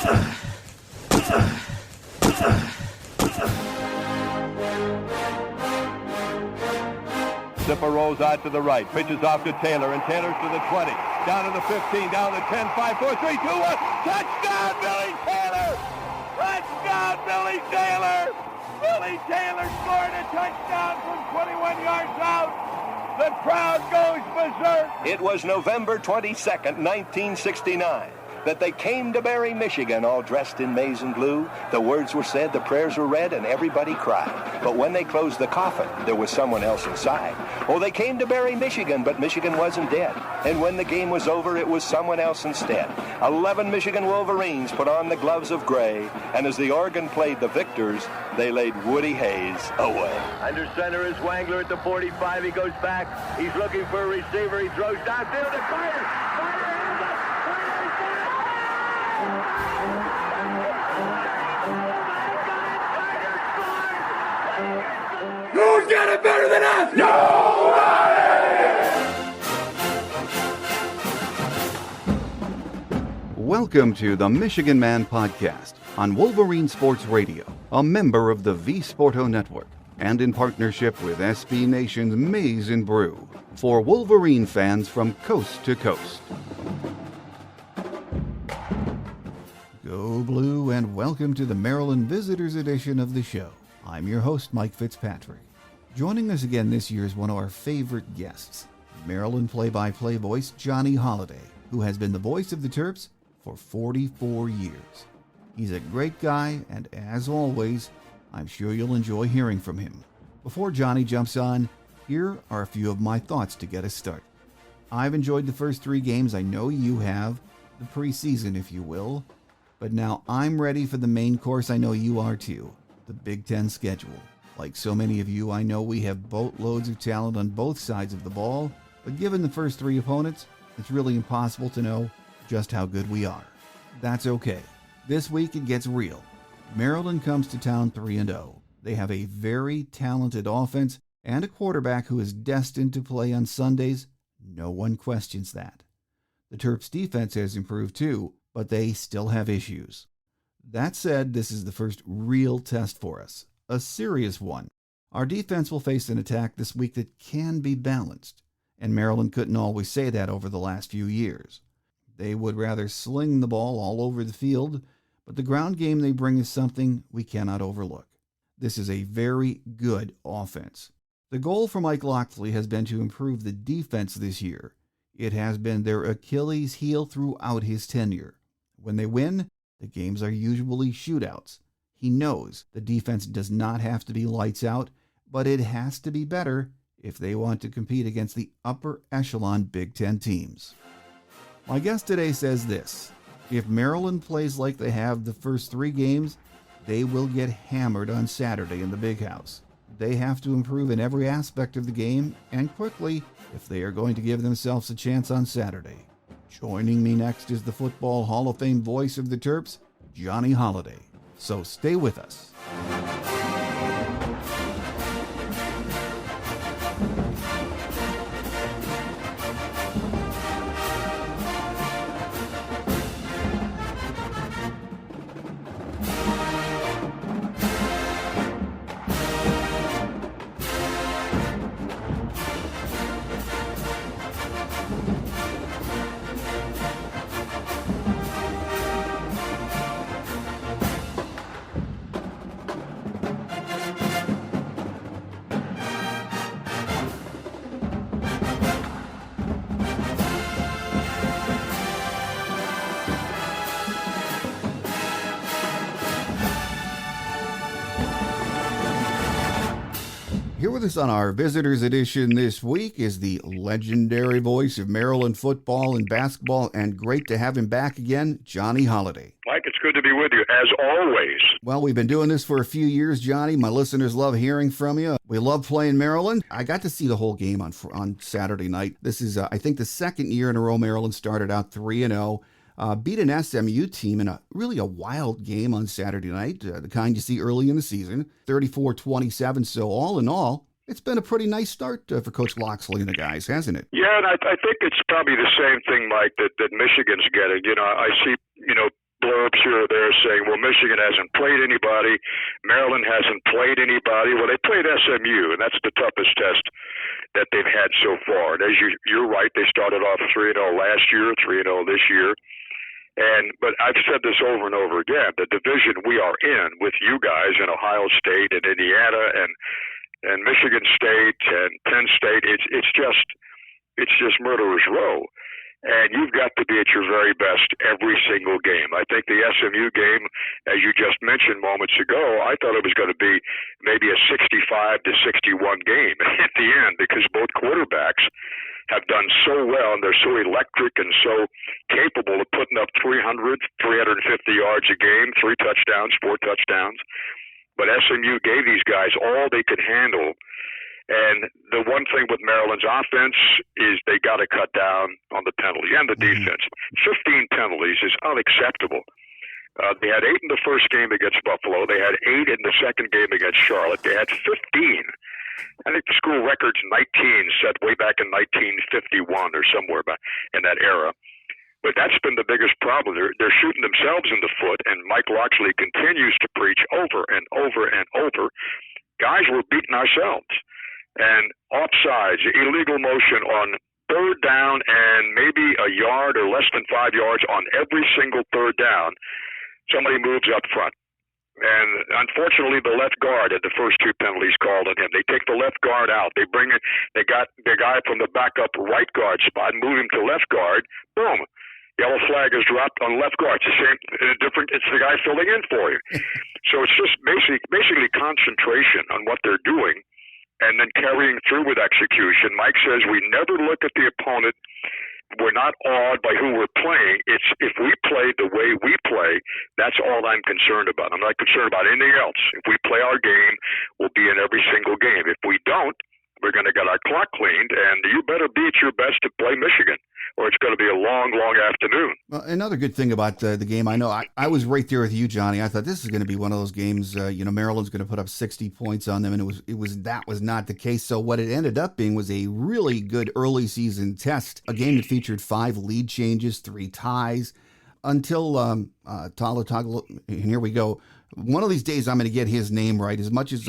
Zipper rolls out to the right, pitches off to Taylor, and Taylor's to the 20, down to the 15, down to the 10, 5, 4, 3, 2, 1. Touchdown, Billy Taylor! Touchdown, Billy Taylor! Billy Taylor scored a touchdown from 21 yards out. The crowd goes berserk. It was November 22nd, 1969. That they came to Barry, Michigan, all dressed in maize and blue. The words were said, the prayers were read, and everybody cried. But when they closed the coffin, there was someone else inside. Oh, they came to Barry, Michigan, but Michigan wasn't dead. And when the game was over, it was someone else instead. 11 Michigan Wolverines put on the gloves of gray, and as the organ played the victors, they laid Woody Hayes away. Under center is Wangler at the 45. He goes back. He's looking for a receiver. He throws downfield to Carter. Who's got it better than us? Nobody! Welcome to the Michigan Man Podcast on Wolverine Sports Radio, a member of the V Sporto Network, and in partnership with SB Nation's Maize and Brew, for Wolverine fans from coast to coast. Go Blue, and welcome to the Maryland Visitors Edition of the show. I'm your host, Mike Fitzpatrick. Joining us again this year is one of our favorite guests, Maryland play-by-play voice Johnny Holliday, who has been the voice of the Terps for 44 years. He's a great guy, and as always, I'm sure you'll enjoy hearing from him. Before Johnny jumps on, here are a few of my thoughts to get us started. I've enjoyed the first 3 games. I know you have, the preseason, if you will. But now I'm ready for the main course. I know you are too. The Big Ten schedule. Like so many of you, I know we have boatloads of talent on both sides of the ball, but given the first 3 opponents, it's really impossible to know just how good we are. That's okay. This week it gets real. Maryland comes to town 3-0. They have a very talented offense and a quarterback who is destined to play on Sundays. No one questions that. The Terps' defense has improved too, but they still have issues. That said, this is the first real test for us, a serious one. Our defense will face an attack this week that can be balanced, and Maryland couldn't always say that over the last few years. They would rather sling the ball all over the field, but the ground game they bring is something we cannot overlook. This is a very good offense. The goal for Mike Locksley has been to improve the defense this year. It has been their Achilles heel throughout his tenure. When they win, the games are usually shootouts. He knows the defense does not have to be lights out, but it has to be better if they want to compete against the upper echelon Big Ten teams. My guest today says this: if Maryland plays like they have the first 3 games, they will get hammered on Saturday in the Big House. They have to improve in every aspect of the game, and quickly, if they are going to give themselves a chance on Saturday. Joining me next is the Football Hall of Fame voice of the Terps, Johnny Holliday. So stay with us. Here with us on our Visitors Edition this week is the legendary voice of Maryland football and basketball, and great to have him back again, Johnny Holliday. Mike, it's good to be with you, as always. Well, we've been doing this for a few years, Johnny. My listeners love hearing from you. We love playing Maryland. I got to see the whole game on Saturday night. This is, I think, the second year in a row Maryland started out 3-0. Beat an SMU team in a wild game on Saturday night, the kind you see early in the season, 34-27. So all in all, it's been a pretty nice start for Coach Locksley and the guys, hasn't it? Yeah, and I think it's probably the same thing, Mike, that Michigan's getting. You know, I see, blurbs here or there saying, well, Michigan hasn't played anybody, Maryland hasn't played anybody. Well, they played SMU, and that's the toughest test that they've had so far. And as you're right, they started off 3-0 last year, 3-0 this year. But I've said this over and over again, the division we are in with you guys in Ohio State and Indiana and Michigan State and Penn State, it's just murderer's row. And you've got to be at your very best every single game. I think the SMU game, as you just mentioned moments ago, I thought it was going to be maybe a 65-61 game at the end, because both quarterbacks have done so well, and they're so electric and so capable of putting up 300, 350 yards a game, 3 touchdowns, 4 touchdowns. But SMU gave these guys all they could handle. And the one thing with Maryland's offense is they got to cut down on the penalties and the defense. 15 penalties is unacceptable. They had 8 in the first game against Buffalo. They had 8 in the second game against Charlotte. They had 15. I think the school record's 19, set way back in 1951 or somewhere in that era. But that's been the biggest problem. They're shooting themselves in the foot, and Mike Locksley continues to preach over and over and over. Guys, we're beating ourselves. And offsides, illegal motion on third down and maybe a yard or less than 5 yards on every single third down, somebody moves up front. And unfortunately, the left guard had the first 2 penalties called on him. They take the left guard out. They got the guy from the backup right guard spot, move him to left guard. Boom. Yellow flag is dropped on left guard. It's the same, it's the guy filling in for you. So it's just basically concentration on what they're doing, and then carrying through with execution. Mike says we never look at the opponent. We're not awed by who we're playing. It's if we play the way we play, that's all I'm concerned about. I'm not concerned about anything else. If we play our game, we'll be in every single game. If we don't, we're going to get our clock cleaned, and you better be at your best to play Michigan, or it's going to be a long, long afternoon. Well, another good thing about the game, I know I was right there with you, Johnny. I thought this is going to be one of those games, Maryland's going to put up 60 points on them, and that was not the case. So what it ended up being was a really good early season test, a game that featured 5 lead changes, 3 ties, until and here we go. One of these days I'm going to get his name right. As much as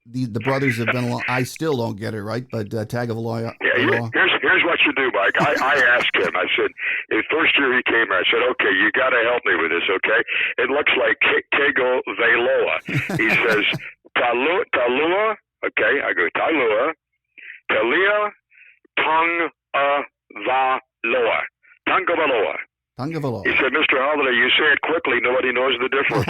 the brothers have been along, I still don't get it right, but Tagovailoa. Yeah, here's what you do, Mike. I asked him. I said, the first year he came here, I said, okay, you got to help me with this, okay? It looks like Tagovailoa. He says, Talua, okay? I go, Talua, Talia, Tagovailoa. He said, Mr. Holliday, you say it quickly, nobody knows the difference.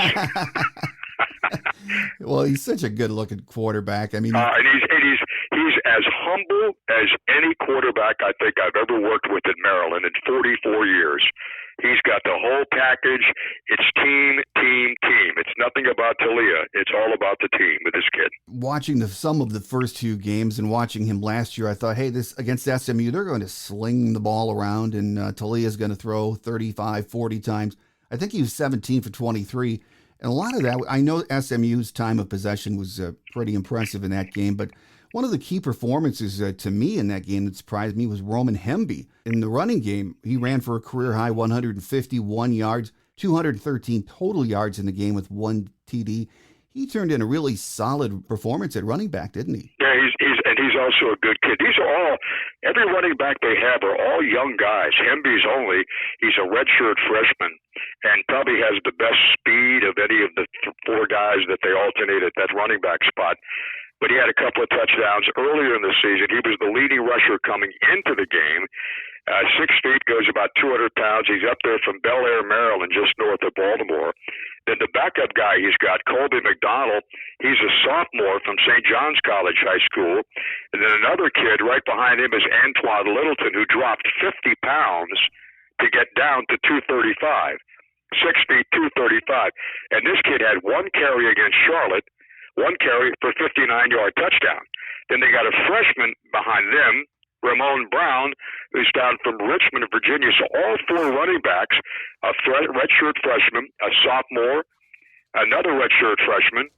Well, he's such a good-looking quarterback. I mean, and he's as humble as any quarterback I think I've ever worked with in Maryland in 44 years. He's got the whole package. It's team. It's nothing about Talia. It's all about the team with this kid. Watching some of the first 2 games and watching him last year, I thought, hey, this against SMU, they're going to sling the ball around, and Talia's going to throw 35, 40 times. I think he was 17 for 23. And a lot of that, I know SMU's time of possession was pretty impressive in that game, but one of the key performances to me in that game that surprised me was Roman Hemby. In the running game, he ran for a career-high 151 yards, 213 total yards in the game with 1 TD. He turned in a really solid performance at running back, didn't he? Yeah, he's also a good kid. Every running back they have are all young guys. He's a redshirt freshman and probably has the best speed of any of the 4 guys that they alternate at that running back spot. But he had a couple of touchdowns earlier in the season. He was the leading rusher coming into the game. 6 feet, goes about 200 pounds. He's up there from Bel Air, Maryland, just north of Baltimore. Then the backup guy he's got, Colby McDonald, he's a sophomore from St. John's College High School. And then another kid right behind him is Antoine Littleton, who dropped 50 pounds to get down to 235. 6 feet, 235. And this kid had 1 carry against Charlotte, 1 carry for a 59-yard touchdown. Then they got a freshman behind them, Ramon Brown, who's down from Richmond, Virginia. So all 4 running backs, a redshirt freshman, a sophomore, another redshirt freshman,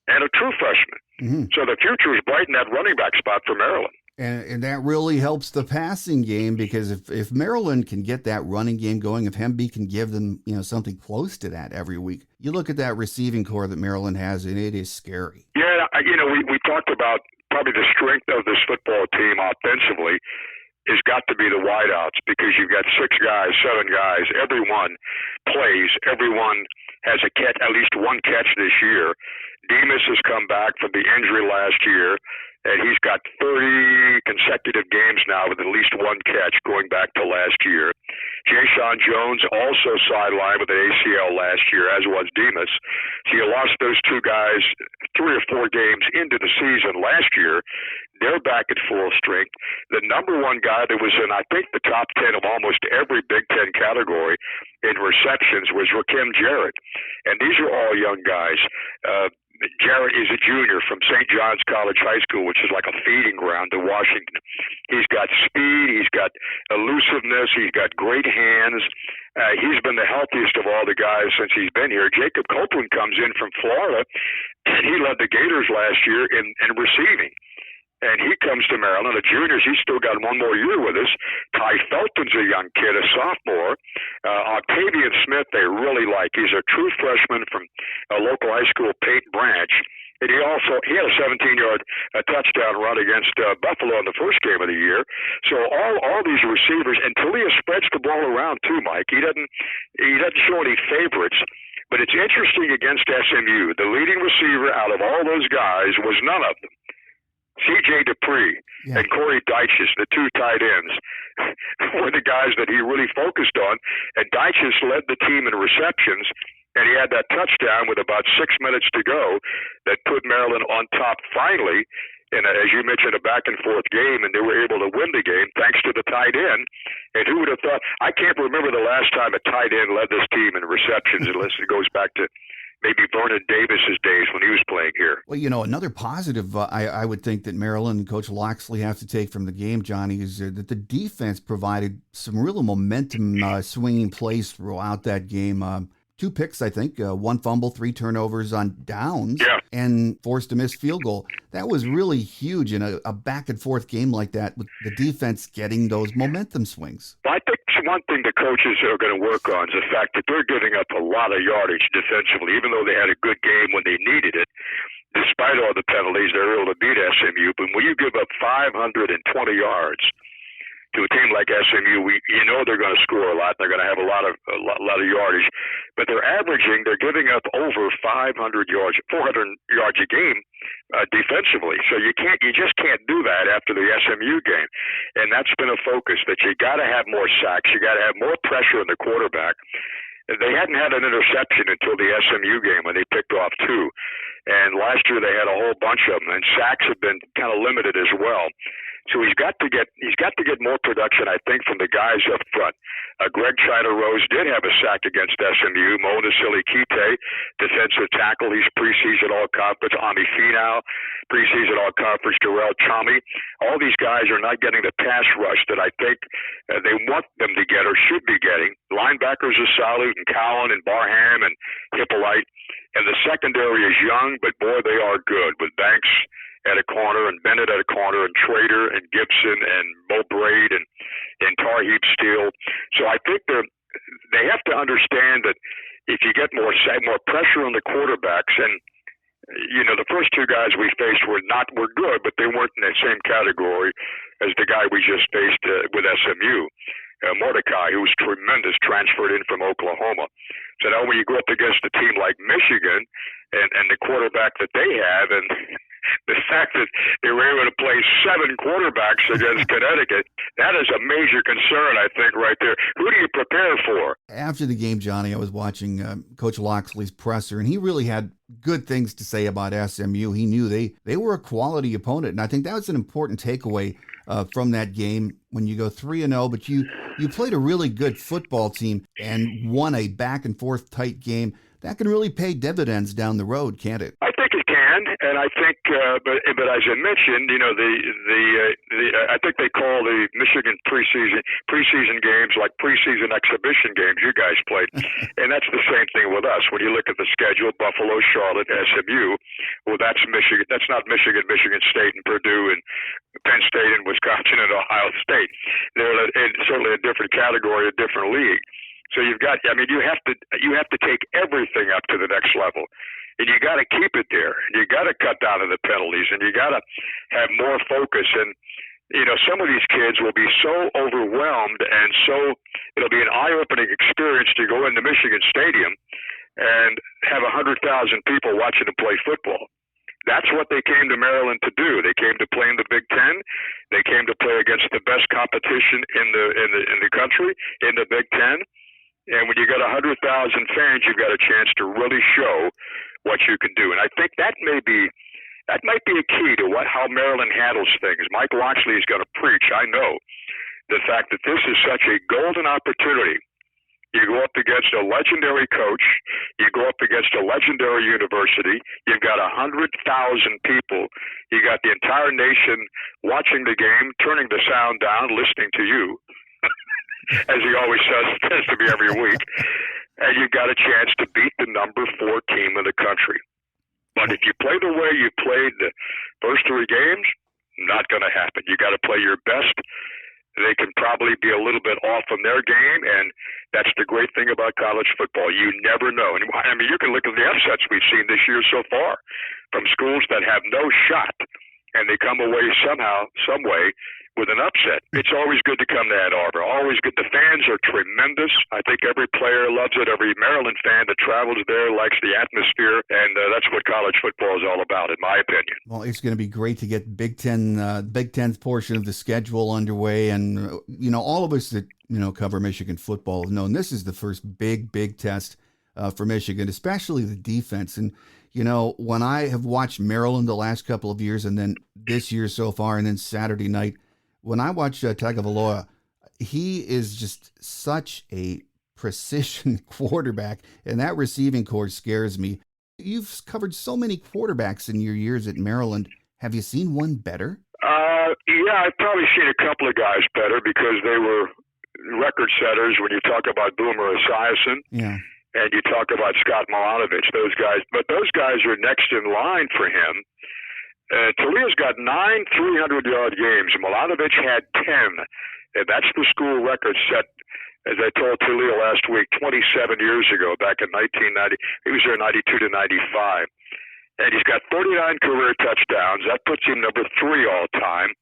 and a true freshman. Mm-hmm. So the future is bright in that running back spot for Maryland. And that really helps the passing game, because if Maryland can get that running game going, if Hemby can give them, something close to that every week, you look at that receiving core that Maryland has, and it is scary. Yeah, we talked about probably the strength of this football team offensively has got to be the wideouts, because you've got 6 guys, 7 guys, everyone plays, everyone has at least one catch this year. Demas has come back from the injury last year, and he's got 30 consecutive games now with at least one catch going back to last year. Jayshon Jones also sidelined with an ACL last year, as was Demas. So you lost those 2 guys 3 or 4 games into the season last year. They're back at full strength. The number one guy that was in, I think, the top 10 of almost every Big Ten category in receptions was Rakim Jarrett. And these are all young guys. Jarrett is a junior from St. John's College High School, which is like a feeding ground to Washington. He's got speed, he's got elusiveness, he's got great hands. He's been the healthiest of all the guys since he's been here. Jacob Copeland comes in from Florida, and he led the Gators last year in receiving. And he comes to Maryland, a junior. He's still got one more year with us. Ty Felton's a young kid, a sophomore. Octavian Smith, they really like. He's a true freshman from a local high school, Peyton Branch. And he had a 17-yard touchdown run against Buffalo in the first game of the year. So all these receivers, and Talia spreads the ball around too, Mike. He doesn't show any favorites. But it's interesting against SMU. The leading receiver out of all those guys was none of them. C.J. Dupree and Corey Dyches, the 2 tight ends, were the guys that he really focused on. And Dyches led the team in receptions, and he had that touchdown with about 6 minutes to go that put Maryland on top finally. And as you mentioned, a back-and-forth game, and they were able to win the game thanks to the tight end. And who would have thought? I can't remember the last time a tight end led this team in receptions, unless it goes back to maybe Vernon Davis's days when he was playing here. Well, another positive I would think that Maryland and Coach Loxley have to take from the game, Johnny, is that the defense provided some real momentum swinging plays throughout that game. 2 picks, I think, 1 fumble, 3 turnovers on downs, and forced a missed field goal. That was really huge in a back-and-forth game like that, with the defense getting those momentum swings. Well, I think one thing the coaches are going to work on is the fact that they're giving up a lot of yardage defensively, even though they had a good game when they needed it. Despite all the penalties, they're able to beat SMU. But when you give up 520 yards to a team like SMU, they're going to score a lot. They're going to have a lot of yardage, but they're giving up over 500 yards, 400 yards a game defensively. So you just can't do that after the SMU game, and that's been a focus. That you got to have more sacks, you got to have more pressure on the quarterback. They hadn't had an interception until the SMU game when they picked off 2. And last year they had a whole bunch of them, and sacks have been kind of limited as well. So he's got to get more production, I think, from the guys up front. Greg China-Rose did have a sack against SMU. Mo Nasili-Kite, defensive tackle, he's preseason all-conference. Ami Finau, preseason all-conference. Darrell Chami. All these guys are not getting the pass rush that I think they want them to get or should be getting. Linebackers are solid, and Cowan and Barham and Hippolyte. And the secondary is young, but boy, they are good, with Banks at a corner and Bennett at a corner and Trader and Gibson and Mo Braid and Tarheeb Steele. So I think they have to understand that if you get more pressure on the quarterbacks, and the first 2 guys we faced were good, but they weren't in the same category as the guy we just faced with SMU. Mordecai, who was tremendous, transferred in from Oklahoma. So now when you go up against a team like Michigan and the quarterback that they have, and the fact that they were able to play 7 quarterbacks against Connecticut, that is a major concern, I think, right there. Who do you prepare for? After the game, Johnny, I was watching Coach Loxley's presser, and he really had good things to say about SMU. He knew they were a quality opponent, and I think that was an important takeaway from that game. When you go 3-0, but you played a really good football team and won a back-and-forth tight game, that can really pay dividends down the road, can't it? I think it can. can, and I think, but as I mentioned, I think they call the Michigan preseason games like preseason exhibition games you guys played, and that's the same thing with us. When you look at the schedule, Buffalo, Charlotte, SMU, well, that's Michigan. That's not Michigan, Michigan State, and Purdue, and Penn State, and Wisconsin, and Ohio State. They're certainly a different category, a different league. So you have to take everything up to the next level, and you got to keep it there. You got to cut down on the penalties, and you got to have more focus. And some of these kids will be so overwhelmed, and so it'll be an eye-opening experience to go into Michigan Stadium and have 100,000 people watching them play football. That's what they came to Maryland to do. They came to play in the Big Ten. They came to play against the best competition in the country, in the Big Ten. And when you got 100,000 fans, you've got a chance to really show what you can do. And I think that might be a key to how Maryland handles things. Mike Locksley is going to preach, I know, the fact that this is such a golden opportunity. You go up against a legendary coach. You go up against a legendary university. You've got 100,000 people. You got the entire nation watching the game, turning the sound down, listening to you. As he always says, it tends to be every week. And you've got a chance to beat the number 4 team in the country. But if you play the way you played the first 3 games, not going to happen. You got to play your best. They can probably be a little bit off from their game, and that's the great thing about college football. You never know. And I mean, you can look at the upsets we've seen this year so far from schools that have no shot, and they come away somehow, some way, with an upset. It's always good to come to Ann Arbor. Always good. The fans are tremendous. I think every player loves it. Every Maryland fan that travels there likes the atmosphere, and that's what college football is all about, in my opinion. Well, it's going to be great to get Big Ten's portion of the schedule underway, and all of us that cover Michigan football have known this is the first big test for Michigan, especially the defense. And when I have watched Maryland the last couple of years, and then this year so far, and then Saturday night, when I watch Tagovailoa, he is just such a precision quarterback, and that receiving corps scares me. You've covered so many quarterbacks in your years at Maryland. Have you seen one better? Yeah, I've probably seen a couple of guys better because they were record setters when you talk about Boomer Esiason. Yeah. And you talk about Scott Milanovic, those guys. But those guys are next in line for him. Talia's got 9 300-yard games. Milanovic had 10. And that's the school record set, as I told Talia last week, 27 years ago, back in 1990. He was there 92 to 95. And he's got 39 career touchdowns. That puts him number 3 all time,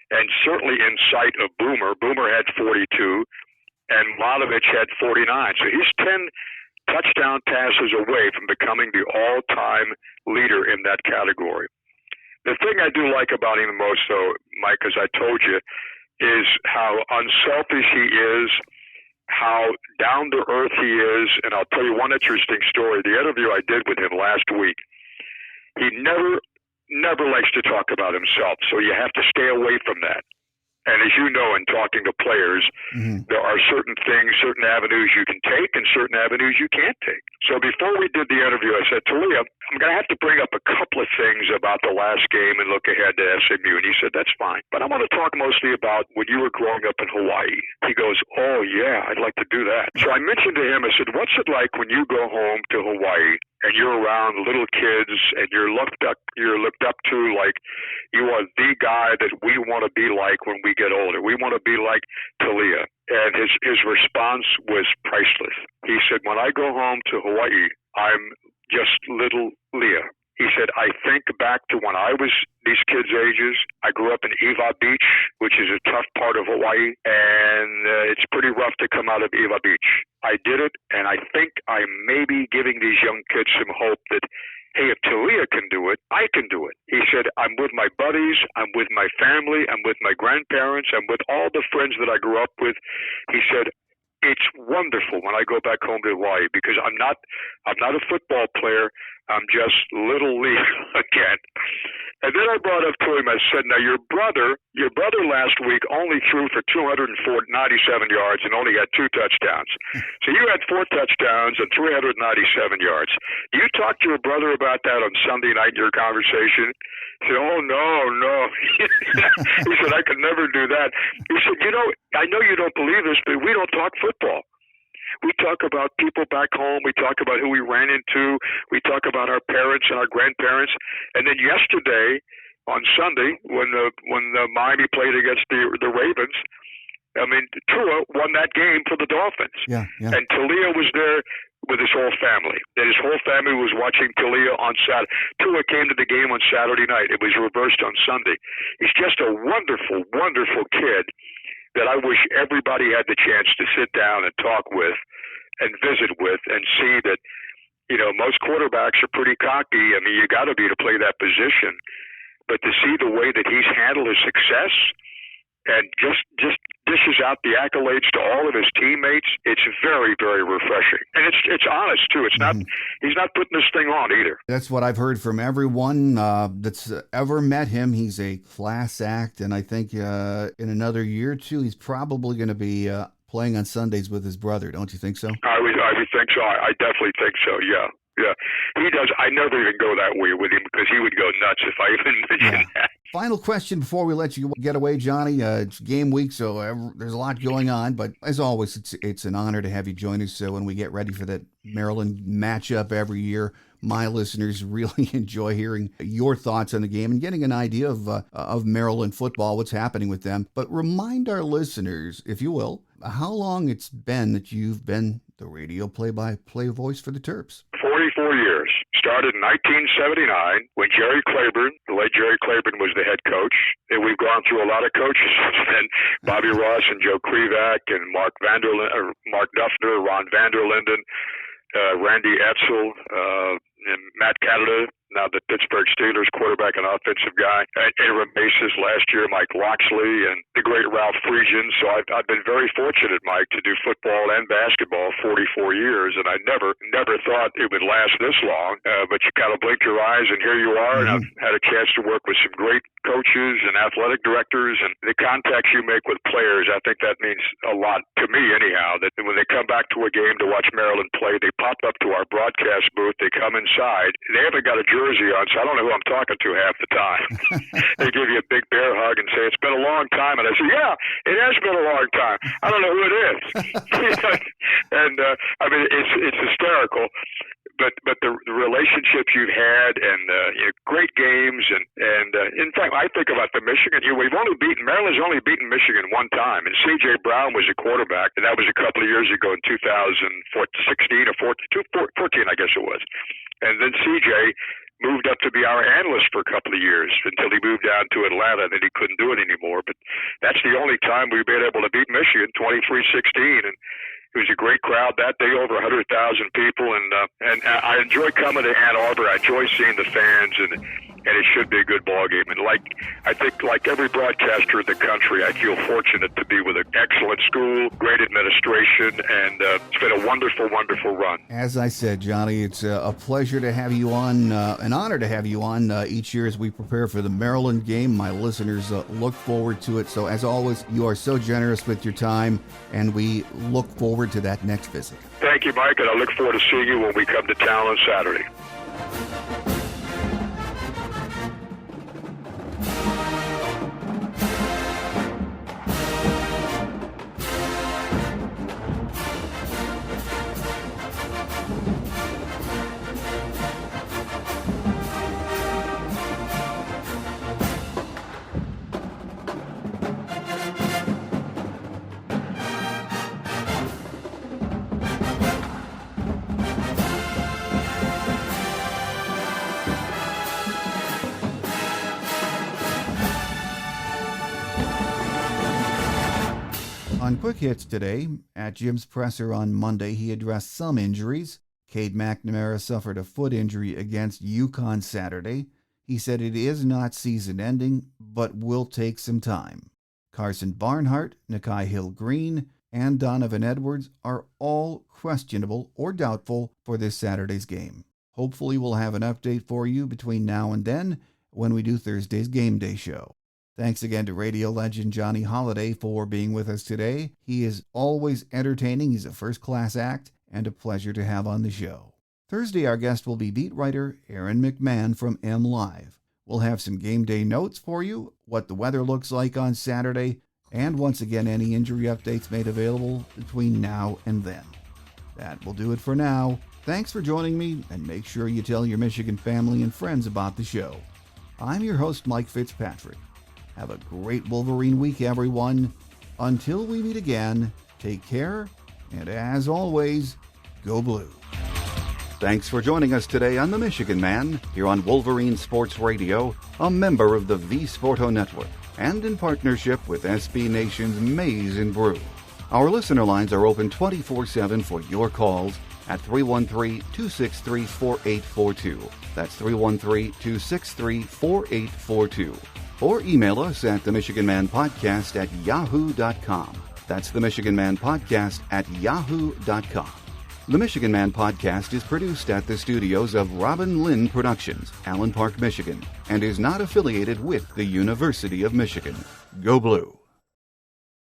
and certainly in sight of Boomer. Boomer had 42, and Milanovic had 49. So he's 10 touchdown passes away from becoming the all-time leader in that category. The thing I do like about him the most, though, Mike, as I told you, is how unselfish he is, how down-to-earth he is. And I'll tell you one interesting story. The interview I did with him last week, he never likes to talk about himself, so you have to stay away from that. And as you know, in talking to players, there are certain things, certain avenues you can take and certain avenues you can't take. So before we did the interview, I said, Talia, I'm going to have to bring up a couple of things about the last game and look ahead to SMU. And he said, that's fine. But I want to talk mostly about when you were growing up in Hawaii. He goes, oh, yeah, I'd like to do that. So I mentioned to him, I said, what's it like when you go home to Hawaii and you're around little kids and you're looked up to like you are the guy that we want to be like when we get older. We want to be like Talia. And his response was priceless. He said, when I go home to Hawaii, I'm just little Leah. He said, I think back to when I was these kids' ages. I grew up in Iwa Beach, which is a tough part of Hawaii, and it's pretty rough to come out of Iwa Beach. I did it, and I think I'm maybe giving these young kids some hope that, hey, if Talia can do it, I can do it. He said, I'm with my buddies, I'm with my family, I'm with my grandparents, I'm with all the friends that I grew up with. He said, it's wonderful when I go back home to Hawaii because I'm not a football player. I'm just Little League again. And then I brought up to him, I said, now your brother last week only threw for 297 yards and only had 2 touchdowns. So you had 4 touchdowns and 397 yards. You talked to your brother about that on Sunday night in your conversation? He said, oh, no. He said, I could never do that. He said, I know you don't believe this, but we don't talk football. We talk about people back home. We talk about who we ran into. We talk about our parents and our grandparents. And then yesterday, on Sunday, when the Miami played against the Ravens, I mean, Tua won that game for the Dolphins. Yeah. And Talia was there with his whole family. And his whole family was watching Talia on Saturday. Tua came to the game on Saturday night. It was reversed on Sunday. He's just a wonderful, wonderful kid that I wish everybody had the chance to sit down and talk with and visit with and see that, most quarterbacks are pretty cocky. I mean, you got to be to play that position. But to see the way that he's handled his success and just dishes out the accolades to all of his teammates, it's very, very refreshing. And it's honest, too. It's not he's not putting this thing on either. That's what I've heard from everyone that's ever met him. He's a class act, and I think in another year or two, he's probably going to be playing on Sundays with his brother. Don't you think so? I would think so. I definitely think so, yeah. He does. I never even go that way with him because he would go nuts if I even mentioned that. Final question before we let you get away, Johnny. It's game week, so there's a lot going on. But as always, it's an honor to have you join us. So when we get ready for that Maryland matchup every year, my listeners really enjoy hearing your thoughts on the game and getting an idea of Maryland football, what's happening with them. But remind our listeners, if you will, how long it's been that you've been the radio play-by-play voice for the Terps. 44 years. Started in 1979 when the late Jerry Claiborne was the head coach. And we've gone through a lot of coaches since then. Bobby Ross and Joe Krivak and Mark Duffner, Ron Vanderlinden, Randy Etzel, and Matt Canada, now the Pittsburgh Steelers quarterback and offensive guy. Aaron Bases last year, Mike Loxley, and the great Ralph Friesian. So I've been very fortunate, Mike, to do football and basketball 44 years, and I never thought it would last this long. But you kind of blink your eyes, and here you are, and I've had a chance to work with some great coaches and athletic directors, and the contacts you make with players, I think that means a lot to me anyhow, that when they come back to a game to watch Maryland play, they pop up to our broadcast booth, they come inside, they haven't got a jersey on, so I don't know who I'm talking to half the time. They give you a big bear hug and say, it's been a long time, and I say, yeah, it has been a long time. I don't know who it is. And I mean, it's hysterical. But the relationships you've had and great games and in fact I think about the Michigan. Maryland's only beaten Michigan one time, and C.J. Brown was a quarterback, and that was a couple of years ago in 2016 or 14, I guess it was. And then C.J. moved up to be our analyst for a couple of years until he moved down to Atlanta, and then he couldn't do it anymore. But that's the only time we've been able to beat Michigan, 23-16, and it was a great crowd that day, over 100,000 people, and I enjoy coming to Ann Arbor. I enjoy seeing the fans, and it should be a good ball game. And I think like every broadcaster in the country, I feel fortunate to be with an excellent school, great administration, and it's been a wonderful, wonderful run. As I said, Johnny, it's a pleasure to have you on, an honor to have you on each year as we prepare for the Maryland game. My listeners look forward to it. So as always, you are so generous with your time, and we look forward to that next visit. Thank you, Mike, and I look forward to seeing you when we come to town on Saturday. On Quick Hits today, at Jim's presser on Monday, he addressed some injuries. Cade McNamara suffered a foot injury against UConn Saturday. He said it is not season-ending, but will take some time. Carson Barnhart, Nakai Hill-Green, and Donovan Edwards are all questionable or doubtful for this Saturday's game. Hopefully we'll have an update for you between now and then when we do Thursday's Game Day show. Thanks again to radio legend Johnny Holliday for being with us today. He is always entertaining. He's a first-class act and a pleasure to have on the show. Thursday, our guest will be beat writer Aaron McMahon from M Live. We'll have some game day notes for you, what the weather looks like on Saturday, and once again, any injury updates made available between now and then. That will do it for now. Thanks for joining me, and make sure you tell your Michigan family and friends about the show. I'm your host, Mike Fitzpatrick. Have a great Wolverine week, everyone. Until we meet again, take care, and as always, go blue. Thanks for joining us today on The Michigan Man, here on Wolverine Sports Radio, a member of the V Sporto Network, and in partnership with SB Nation's Maize and Brew. Our listener lines are open 24/7 for your calls at 313-263-4842. That's 313-263-4842. Or email us at themichiganmanpodcast@yahoo.com. That's themichiganmanpodcast@yahoo.com. The Michigan Man Podcast is produced at the studios of Robin Lynn Productions, Allen Park, Michigan, and is not affiliated with the University of Michigan. Go Blue!